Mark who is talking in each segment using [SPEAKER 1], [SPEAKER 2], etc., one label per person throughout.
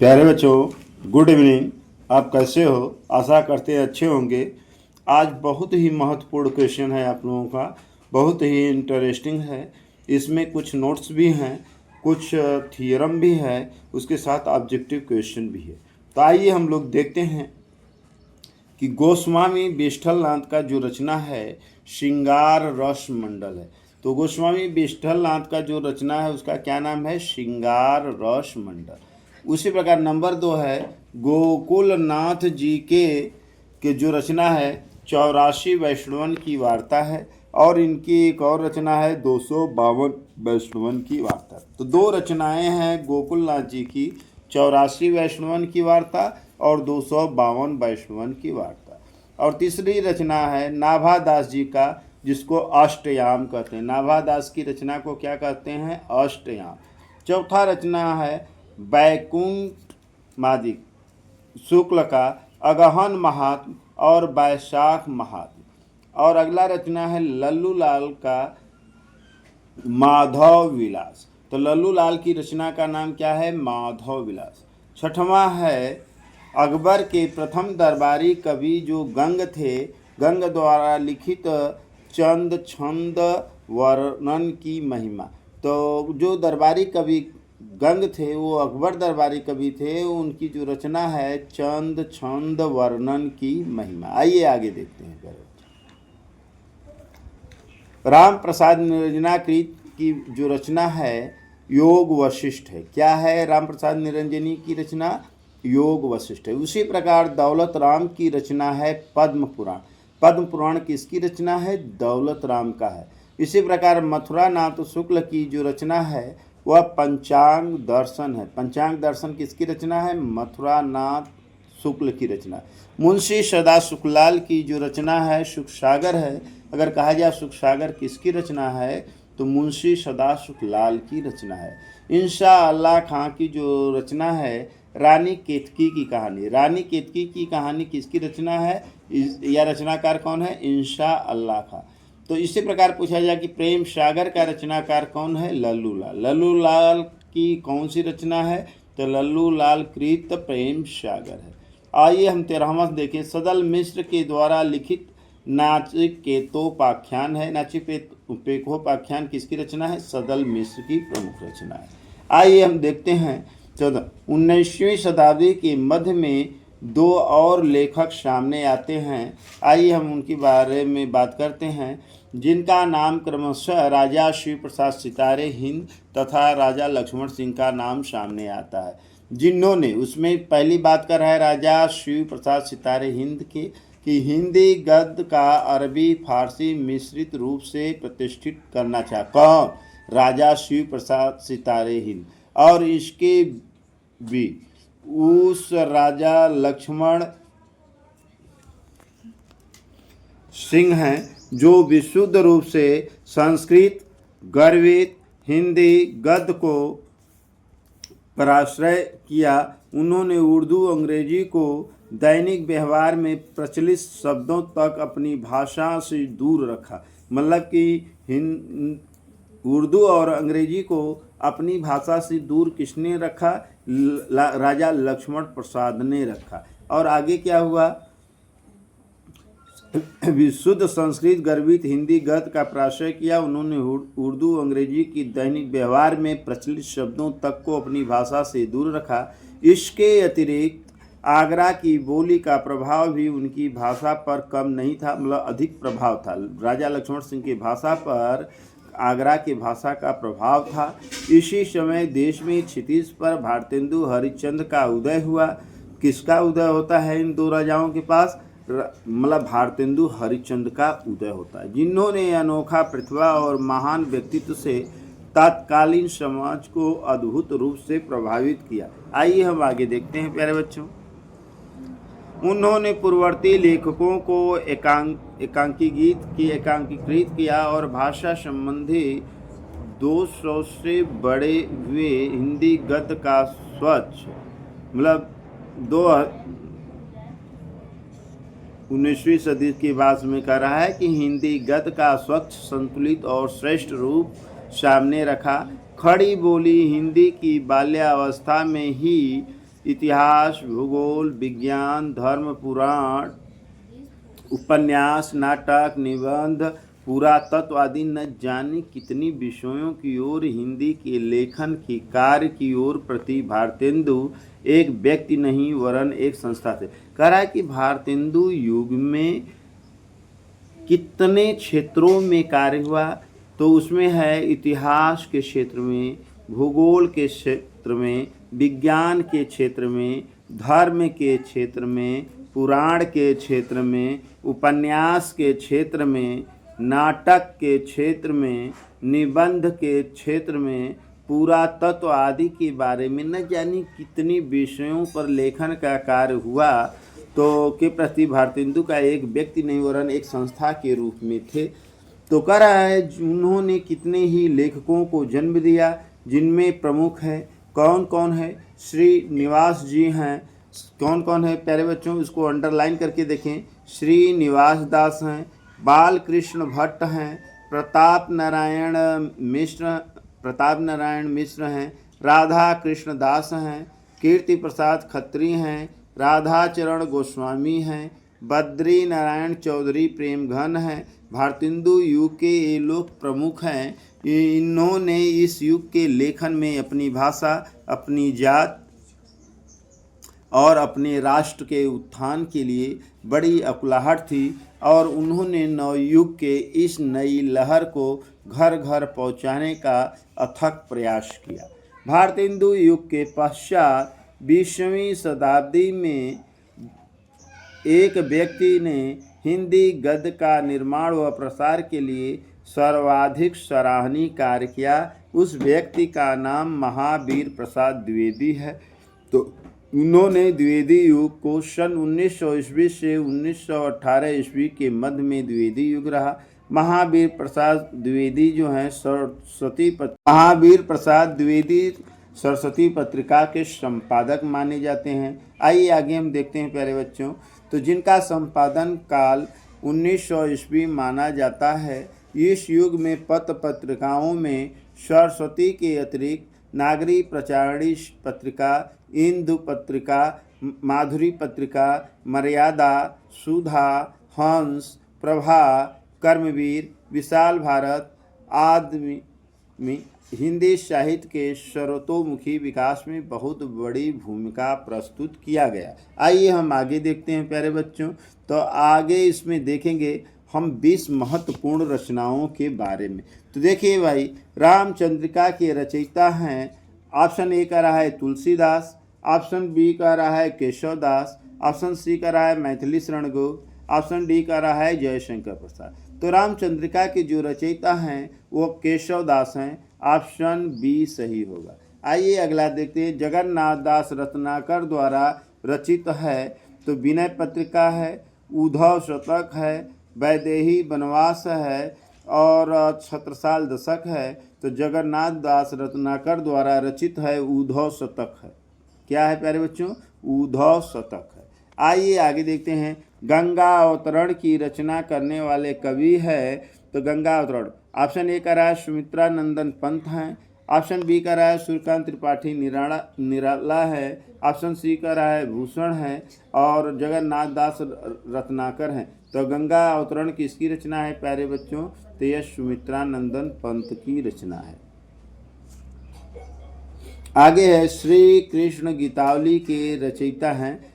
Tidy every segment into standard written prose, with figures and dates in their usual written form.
[SPEAKER 1] प्यारे बच्चों, good evening. आप कैसे हो? आशा करते हैं अच्छे होंगे। आज बहुत ही महत्वपूर्ण क्वेश्चन है आप लोगों का, बहुत ही इंटरेस्टिंग है। इसमें कुछ नोट्स भी हैं, कुछ थियरम भी है, उसके साथ ऑब्जेक्टिव क्वेश्चन भी है। तो आइए हम लोग देखते हैं कि गोस्वामी विठलनाथ का जो रचना है श्रृंगार रस मंडल है। तो गोस्वामी विठलनाथ का जो रचना है उसका क्या नाम है? श्रृंगार रस मंडल। उसी प्रकार नंबर 2 है गोकुलनाथ जी के जो रचना है 84 वैष्णवन की वार्ता है, और इनकी एक और रचना है 252 वैष्णवन की वार्ता। तो दो रचनाएं हैं गोकुलनाथ जी की, 84 वैष्णवन की वार्ता और 252 वैष्णवन की वार्ता। और तीसरी रचना है नाभादास जी का, जिसको अष्टयाम कहते हैं। नाभादास की रचना को क्या कहते हैं? अष्टयाम। चौथा रचना है वैकुंठ मादिक शुक्ल का अगहन महात्म और वैशाख महात्म। और अगला रचना है लल्लू लाल का माधव विलास। तो लल्लू लाल की रचना का नाम क्या है? माधव विलास। छठवां है अकबर के प्रथम दरबारी कवि जो गंग थे, गंग द्वारा लिखित चंद छंद वर्णन की महिमा। तो जो दरबारी कवि गंग थे वो अकबर दरबारी कवि थे, उनकी जो रचना है चंद छंद वर्णन की महिमा। आइए आगे देखते हैं। राम प्रसाद निरंजनाकृत की जो रचना है योग वशिष्ठ है। क्या है राम प्रसाद निरंजनी की रचना? योग वशिष्ठ है। उसी प्रकार दौलत राम की रचना है पद्म पुराण। पद्म पुराण किसकी रचना है? दौलत राम का है। इसी प्रकार मथुरा नाथ शुक्ल की जो रचना है वह पंचांग दर्शन है। पंचांग दर्शन किसकी रचना है? मथुरा नाथ शुक्ल की रचना। मुंशी सदा सुखलाल की जो रचना है सुख सागर है। अगर कहा जाए सुख सागर किसकी रचना है तो मुंशी सदा सुखलाल की रचना है। इंशा अल्लाह खां की जो रचना है रानी केतकी की कहानी। रानी केतकी की कहानी किसकी रचना है? यह रचनाकार कौन है? इंशा अल्लाह खां। तो इसी प्रकार पूछा जाए कि प्रेम सागर का रचनाकार कौन है? लल्लू लाल। लल्लू लाल की कौन सी रचना है? तो लल्लू लाल कृत प्रेम सागर है। आइए हम 13वां देखें। सदल मिश्र के द्वारा लिखित नाचिकेतोपाख्यान है। नाचिकेतोपाख्यान किसकी रचना है? सदल मिश्र की प्रमुख रचना है। आइए हम देखते हैं 19वीं शताब्दी के मध्य में दो और लेखक सामने आते हैं। आइए हम उनके बारे में बात करते हैं, जिनका नाम क्रमशः राजा शिव प्रसाद सितारे हिंद तथा राजा लक्ष्मण सिंह का नाम सामने आता है। जिन्होंने, उसमें पहली बात कर रहा है राजा शिव प्रसाद सितारे हिंद की, कि हिंदी गद्य का अरबी फारसी मिश्रित रूप से प्रतिष्ठित करना चाहा। कौन? राजा शिव प्रसाद सितारे हिंद। और इसके भी उस राजा लक्ष्मण सिंह हैं जो विशुद्ध रूप से संस्कृत गर्भित हिंदी गद्य को पराश्रय किया। उन्होंने उर्दू अंग्रेजी को दैनिक व्यवहार में प्रचलित शब्दों तक अपनी भाषा से दूर रखा। मतलब कि उर्दू और अंग्रेजी को अपनी भाषा से दूर किसने रखा? राजा लक्ष्मण प्रसाद ने रखा। और आगे क्या हुआ? विशुद्ध संस्कृत गर्भित हिंदी गद्य का प्राश्रय किया। उन्होंने उर्दू अंग्रेजी की दैनिक व्यवहार में प्रचलित शब्दों तक को अपनी भाषा से दूर रखा। इसके अतिरिक्त आगरा की बोली का प्रभाव भी उनकी भाषा पर कम नहीं था, मतलब अधिक प्रभाव था। राजा लक्ष्मण सिंह की भाषा पर आगरा की भाषा का प्रभाव था। इसी समय देश में क्षितिज पर भारतेंदु हरिश्चंद्र का उदय हुआ। किसका उदय होता है इन दो राजाओं के पास? मतलब भारतेंदु हरिश्चंद्र का उदय होता है, जिन्होंने अनोखा प्रतिभा और महान व्यक्तित्व से तत्कालीन समाज को अद्भुत रूप से प्रभावित किया। आइए हम आगे देखते हैं प्यारे बच्चों। उन्होंने पूर्ववर्ती लेखकों को एकांकीकृत किया और भाषा संबंधी 200 से बड़े हुए हिंदी गद्य का स्वच्छ, मतलब 19वीं सदी की बात में कह रहा है कि हिंदी गद्य का स्वच्छ संतुलित और श्रेष्ठ रूप सामने रखा। खड़ी बोली हिंदी की बाल्यावस्था में ही इतिहास, भूगोल, विज्ञान, धर्म, पुराण, उपन्यास, नाटक, निबंध, पुरातत्व आदि न जाने कितनी विषयों की ओर हिंदी के लेखन की कार्य की ओर प्रति भारतेंदु एक व्यक्ति नहीं वरन एक संस्था थे। कह रहा है कि भारतेंदु युग में कितने क्षेत्रों में कार्य हुआ, तो उसमें है इतिहास के क्षेत्र में, भूगोल के क्षेत्र में, विज्ञान के क्षेत्र में, धर्म के क्षेत्र में, पुराण के क्षेत्र में, उपन्यास के क्षेत्र में, नाटक के क्षेत्र में, निबंध के क्षेत्र में, पुरातत्व आदि के बारे में न जाने कितनी विषयों पर लेखन का कार्य हुआ, तो के प्रति भारतेंदु का एक व्यक्ति नहीं वरन एक संस्था के रूप में थे। तो कह रहा है उन्होंने कितने ही लेखकों को जन्म दिया, जिनमें प्रमुख है कौन कौन है। श्रीनिवास जी हैं। कौन कौन है प्यारे बच्चों, इसको अंडरलाइन करके देखें। श्रीनिवास दास हैं, बालकृष्ण भट्ट हैं, प्रताप नारायण मिश्र हैं, राधा कृष्ण दास हैं, कीर्ति प्रसाद खत्री हैं, राधाचरण गोस्वामी हैं, बद्री नारायण चौधरी प्रेमघन हैं। भारतेंदु युग के ये लोग प्रमुख हैं। इन्होंने इस युग के लेखन में अपनी भाषा, अपनी जात और अपने राष्ट्र के उत्थान के लिए बड़ी अकुलाहट थी, और उन्होंने नवयुग के इस नई लहर को घर घर पहुंचाने का अथक प्रयास किया। भारतेंदु युग के पश्चात 20वीं शताब्दी में एक व्यक्ति ने हिंदी गद्य का निर्माण व प्रसार के लिए सर्वाधिक सराहनीय कार्य किया। उस व्यक्ति का नाम महावीर प्रसाद द्विवेदी है। तो उन्होंने द्विवेदी युग को सन 1900 ईस्वी से 1918 ईस्वी के मध्य में द्विवेदी युग रहा। महावीर प्रसाद द्विवेदी जो हैं महावीर प्रसाद द्विवेदी सरस्वती पत्रिका के संपादक माने जाते हैं। आइए आगे हम देखते हैं प्यारे बच्चों, तो जिनका संपादन काल 1900 ईस्वी माना जाता है। इस युग में पत्र पत्रिकाओं में सरस्वती के अतिरिक्त नागरी प्रचारणी पत्रिका, इंदु पत्रिका, माधुरी पत्रिका, मर्यादा, सुधा, हंस, प्रभा, कर्मवीर, विशाल भारत आदि में हिंदी साहित्य के सर्वतोमुखी विकास में बहुत बड़ी भूमिका प्रस्तुत किया गया। आइए हम आगे देखते हैं प्यारे बच्चों। तो आगे इसमें देखेंगे हम 20 महत्वपूर्ण रचनाओं के बारे में। तो देखिए भाई, रामचंद्रिका के रचयिता हैं। ऑप्शन ए का रहा है तुलसीदास, ऑप्शन बी का रहा है केशवदास, ऑप्शन सी का रहा है मैथिली शरण गुप्त, ऑप्शन डी का रहा है जयशंकर प्रसाद। तो रामचंद्रिका के जो रचयिता हैं वो केशवदास हैं। ऑप्शन बी सही होगा। आइए अगला देखते हैं। जगन्नाथ दास रत्नाकर द्वारा रचित है। तो विनय पत्रिका है, उद्धव शतक है, वैदेही वनवास है और छत्रसाल दशक है। तो जगन्नाथ दास रत्नाकर द्वारा रचित है उद्धव शतक है। क्या है प्यारे बच्चों? उद्धव शतक है। आइए आगे देखते हैं। गंगा अवतरण की रचना करने वाले कवि है। तो गंगा अवतरण ऑप्शन ए का रहा है सुमित्रा नंदन पंत हैं, ऑप्शन बी का रहा है सूर्यकांत त्रिपाठी निराला है, ऑप्शन सी का रहा है भूषण है और जगन्नाथ दास रत्नाकर हैं। तो गंगा अवतरण किसकी रचना है प्यारे बच्चों? तो यह सुमित्रा नंदन पंत की रचना है। आगे है श्री कृष्ण गीतावली के रचयिता हैं।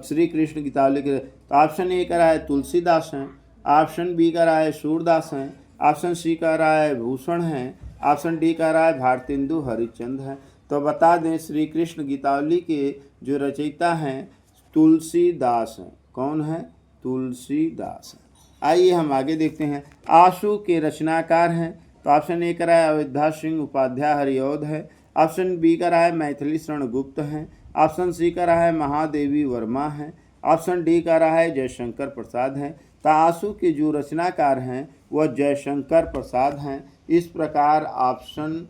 [SPEAKER 1] श्री कृष्ण गीतावली के ऑप्शन ए का रहा है तुलसीदास हैं, ऑप्शन बी का रहा है सूरदास हैं, ऑप्शन सी का रहा है भूषण हैं, ऑप्शन डी का रहा है भारतेंदु हरिश्चंद्र हैं। तो बता दें श्री कृष्ण गीतावली के जो रचयिता हैं तुलसीदास हैं। कौन है? तुलसीदास। आइए हम आगे देखते हैं। आशु के रचनाकार हैं। तो ऑप्शन ए का रहा है अयोध्या सिंह उपाध्याय हरिऔध है, ऑप्शन बी का रहा है मैथिली शरण गुप्त हैं, ऑप्शन सी का रहा है महादेवी वर्मा है, ऑप्शन डी का रहा है जयशंकर प्रसाद हैं। तो आशु के जो रचनाकार हैं वह जयशंकर प्रसाद हैं। इस प्रकार ऑप्शन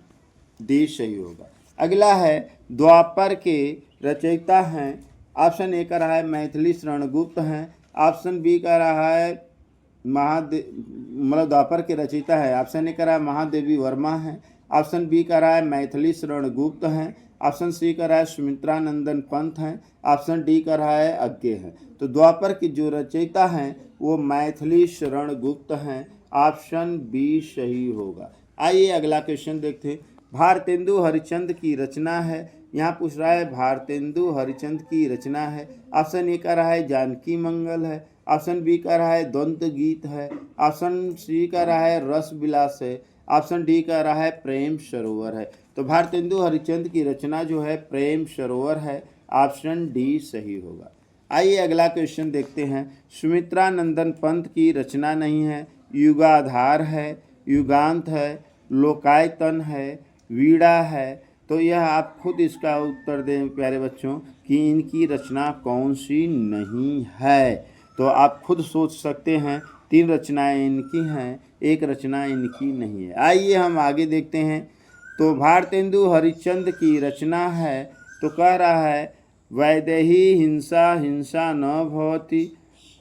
[SPEAKER 1] डी सही होगा। अगला है द्वापर के रचयिता हैं। ऑप्शन ए का रहा है मैथिली शरण गुप्त हैं, ऑप्शन बी का रहा है द्वापर के रचयिता है। ऑप्शन ए का रहा है महादेवी वर्मा हैं, ऑप्शन बी का रहा है मैथिली शरण गुप्त हैं, ऑप्शन सी कर रहा है सुमित्रा नंदन पंत हैं, ऑप्शन डी कर रहा है अज्ञे हैं। तो द्वापर की जो रचयिता हैं वो मैथिली शरण गुप्त हैं, ऑप्शन बी सही होगा। आइए अगला क्वेश्चन देखते हैं। भारतेंदु हरिश्चंद्र की रचना है, यहाँ पूछ रहा है भारतेंदु हरिश्चंद्र की रचना है। ऑप्शन ए का रहा है जानकी मंगल है, ऑप्शन बी का रहा है द्वंद्व गीत है, ऑप्शन सी का रहा है रस विलास है, ऑप्शन डी का रहा है प्रेम सरोवर है। तो भारतेंदु हरिश्चंद्र की रचना जो है प्रेम सरोवर है, ऑप्शन डी सही होगा। आइए अगला क्वेश्चन देखते हैं। सुमित्रा नंदन पंत की रचना नहीं है, युगाधार है, युगांत है, लोकायतन है, वीणा है। तो यह आप खुद इसका उत्तर दें प्यारे बच्चों कि इनकी रचना कौन सी नहीं है। तो आप खुद सोच सकते हैं, 3 रचनाएं इनकी हैं, 1 रचना इनकी नहीं है। आइए हम आगे देखते हैं। तो भारतेंदु हरिश्चंद्र की रचना है, तो कह रहा है वैदेही हिंसा हिंसा न भवति,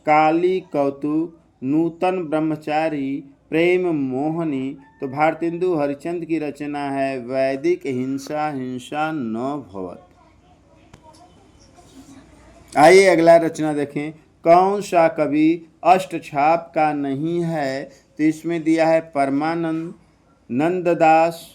[SPEAKER 1] काली कौतुक, नूतन ब्रह्मचारी, प्रेम मोहनी। तो भारतेंदु हरिश्चंद्र की रचना है वैदिक हिंसा हिंसा न भवत। आइए अगला रचना देखें। कौन सा कवि अष्टछाप का नहीं है? तो इसमें दिया है परमानंद, नंददास,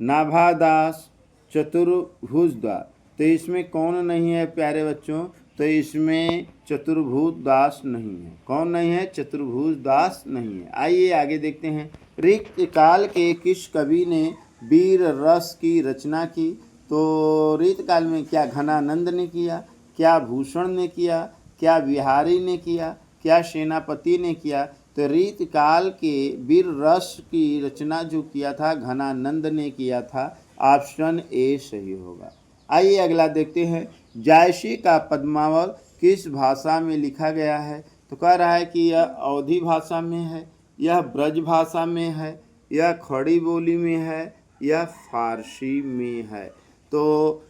[SPEAKER 1] नाभादास, चतुर्भुजदास। तो इसमें कौन नहीं है प्यारे बच्चों? तो इसमें चतुर्भुज दास नहीं है। कौन नहीं है? चतुर्भुज दास नहीं है। आइए आगे देखते हैं। ऋक् काल के किस कवि ने वीर रस की रचना की? तो ऋत काल में क्या घनानंद ने किया, क्या भूषण ने किया, क्या बिहारी ने किया, क्या सेनापति ने किया? तो ऋत काल के वीर रस की रचना जो किया था घनानंद ने किया था, ऑप्शन ए सही होगा। आइए अगला देखते हैं। जायसी का पद्मावत किस भाषा में लिखा गया है? तो कह रहा है कि यह अवधी भाषा में है, यह ब्रज भाषा में है, यह खड़ी बोली में है, यह फारसी में है। तो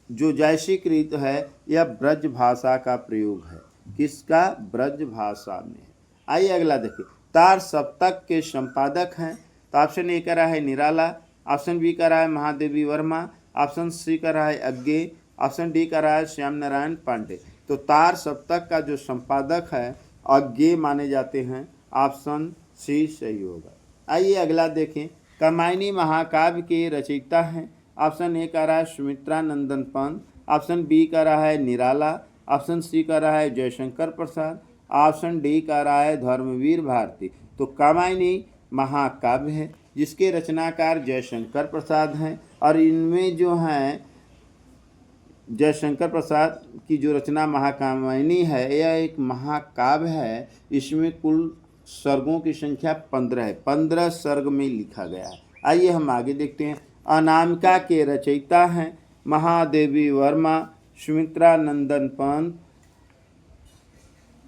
[SPEAKER 1] जो जायसी कृत है यह ब्रज भाषा का प्रयोग है। किसका? ब्रज भाषा में। आइए अगला देखिए। तार सप्तक के संपादक हैं, तो ऑप्शन ए का रहा है निराला, ऑप्शन बी का रहा है महादेवी वर्मा, ऑप्शन सी का रहा है अज्ञे, ऑप्शन डी का रहा है श्याम नारायण पांडे। तो तार सप्तक का जो संपादक है अज्ञे माने जाते हैं, ऑप्शन सी सही होगा। आइए अगला देखें। कामायनी महाकाव्य के रचयिता हैं, ऑप्शन ए का रहा है सुमित्रा नंदन पंत, ऑप्शन बी का रहा है निराला, ऑप्शन सी का रहा है जयशंकर प्रसाद, ऑप्शन डी का रहा है धर्मवीर भारती। तो कामायनी महाकाव्य है जिसके रचनाकार जयशंकर प्रसाद हैं, और इनमें जो हैं जयशंकर प्रसाद की जो रचना महाकामायनी है यह एक महाकाव्य है। इसमें कुल सर्गों की संख्या 15 है, 15 सर्ग में लिखा गया है। आइए हम आगे देखते हैं। अनामिका के रचयिता हैं महादेवी वर्मा, सुमित्रा नंदन पंत,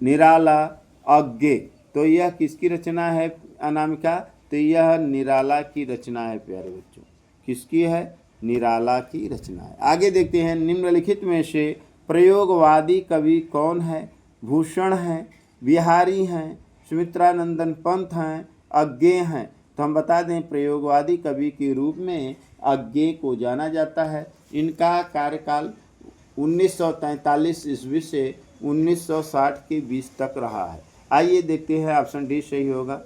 [SPEAKER 1] निराला, अज्ञे। तो यह किसकी रचना है अनामिका? तो यह निराला की रचना है प्यारे बच्चों। किसकी है? निराला की रचना है। आगे देखते हैं। निम्नलिखित में से प्रयोगवादी कवि कौन है? भूषण हैं, बिहारी हैं, सुमित्रा नंदन पंत हैं, अज्ञे हैं। तो हम बता दें प्रयोगवादी कवि के रूप में अज्ञे को जाना जाता है। इनका कार्यकाल 1943 ईस्वी से 1960 के बीच तक रहा है। आइए देखते हैं, ऑप्शन डी सही होगा।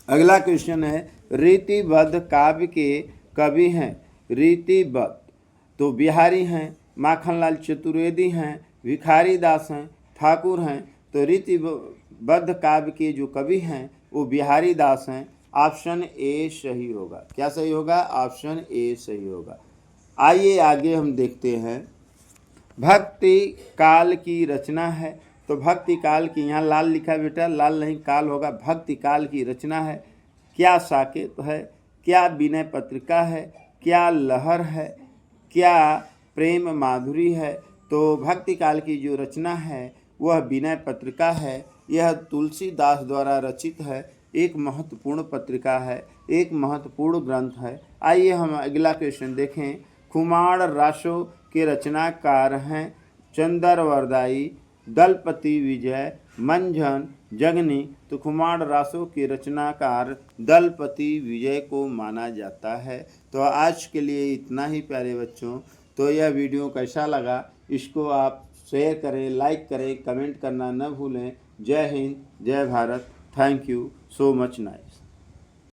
[SPEAKER 1] अगला क्वेश्चन है। रीतिबद्ध काव्य के कवि हैं। रीतिबद्ध तो बिहारी हैं, माखनलाल चतुर्वेदी हैं, भिखारी दास हैं, ठाकुर हैं। तो रीतिबद्ध काव्य के जो कवि हैं वो बिहारी दास हैं, ऑप्शन ए सही होगा। क्या सही होगा? ऑप्शन ए सही होगा। आइए आगे हम देखते हैं। भक्ति काल की रचना है। तो भक्ति काल की, यहाँ लाल लिखा है बेटा, लाल नहीं काल होगा। भक्ति काल की रचना है। क्या साकेत है, क्या विनय पत्रिका है, क्या लहर है, क्या प्रेम माधुरी है? तो भक्ति काल की जो रचना है वह विनय पत्रिका है। यह तुलसीदास द्वारा रचित है, एक महत्वपूर्ण पत्रिका है, एक महत्वपूर्ण ग्रंथ है। आइए हम अगला क्वेश्चन देखें। कुमार रासो के रचनाकार हैं चंद्रवरदाई, दलपति विजय, मंझन, जगनी। तो कुमार रासो के रचनाकार दलपति विजय को माना जाता है। तो आज के लिए इतना ही प्यारे बच्चों। तो यह वीडियो कैसा लगा इसको आप शेयर करें, लाइक करें, कमेंट करना न भूलें। जय हिंद, जय Bharat. Thank you so much nice.